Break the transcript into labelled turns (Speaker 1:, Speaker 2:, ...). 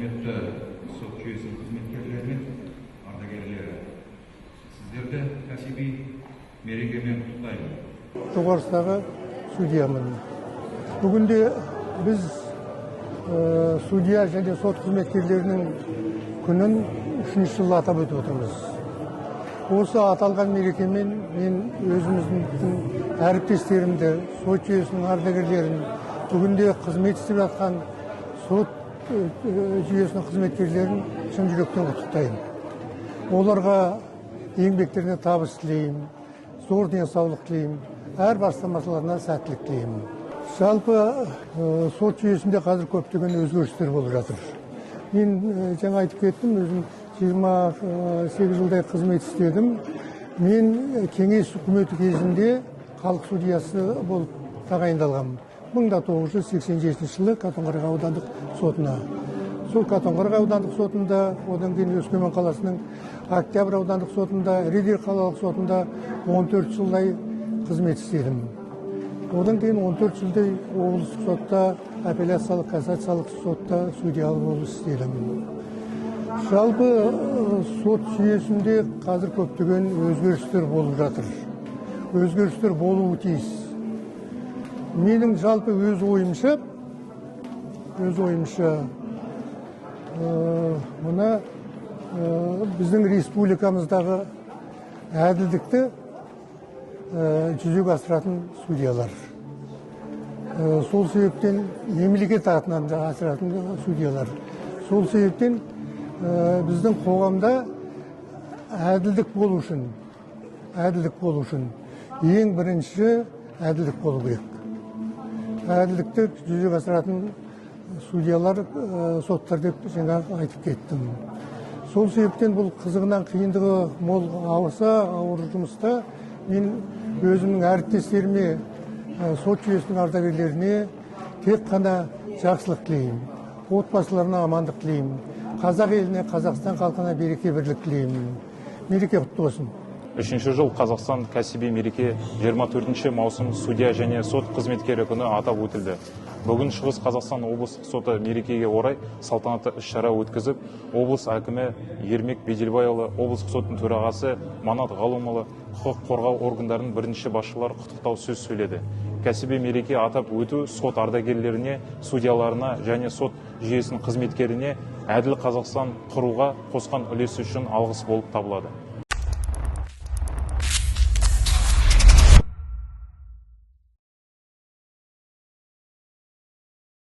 Speaker 1: құрметті сот жүйесінің қызметкерлері мен ардагерлері, сіздерді кәсіби мерекемен құттықтаймын.
Speaker 2: Жоғарыстағы судьямын. Бүгінде біз судья және сот қызметкерлерінің күнін 3-ші жыл атап өтіп отырмыз. Осы аталған мерекемен мен өзіміздің әріптестерімді, сот жүйесінің ардагерлерін, бүгінде қызмет істеп жатқан сот жүйесінің қызметкерлерін шын жүректен құттықтаймын. Оларға еңбектеріне табыс тілеймін, зор денсаулық тілеймін, әр бастамашыларына сәттілік тілеймін. Жалпы сот жүйесінде қазір көптеген өзгерістер болып жатыр. Мен жаңа айтып кеттім, өзім 28 жылдай қызмет істедім. Мен кеңес үкіметі кезінде халық судьясы болып тағайындалғанмын. 1987 жылы Қатонқарағай аудандық сотына. Сол Қатонқарағай аудандық сотында, одан кейін Өскемен қаласының Октябрь аудандық сотында, Риддер қалалық сотында 14 жылдай қызмет істедім. Одан кейін 14 жылдай облыстық сотта, апелляциялық, кассациялық сотта судьялы болып істедім. Жалпы сот жүйесінде қазір көптеген өзгерістер болып жатыр. Өзгерістер болуы тиіс. Менің жалпы өз ойымша, мына біздің республикамыздағы әділдікті жүзеге асыратын судьялар. Сол себептен мемлекет атынан асыратын судьялар. Сол себептен біздің қоғамда әділдік болу үшін ең бірінші әділдік болу керек. Әділдікті жүзеге асыратын судьялар, соттар деп жаңа айтып кеттім. Сол себептен бұл қызығынан қиындығы мол ауыр жұмыста мен өзімнің әріптестеріме, сот жүйесінің ардагерлеріне тек қана жақсылық тілеймін. Отбасыларына амандық тілеймін. Қазақ еліне, Қазақстан халқына береке бірлік тілеймін. Мереке құтты болсын.
Speaker 3: 3-ші жыл Қазақстан кәсіби мереке 24 маусым судья және сот қызметкері күні атап өтілді. Бүгін Шығыс Қазақстан облыстық соты мерекеге орай салтанатты іс-шара өткізіп, облыс әкімі Ермек Беделбайұлы, облыстық соттың төрағасы Манат Ғалымұлы, құқық қорғау органдарының бірінші басшылары құттықтау сөз сөйледі. Кәсіби мереке атап өту сот ардагерлеріне, судьяларына және сот жүйесінің қызметкеріне әділ Қазақстан құруға қосқан үлесі үшін алғыс болып табылады.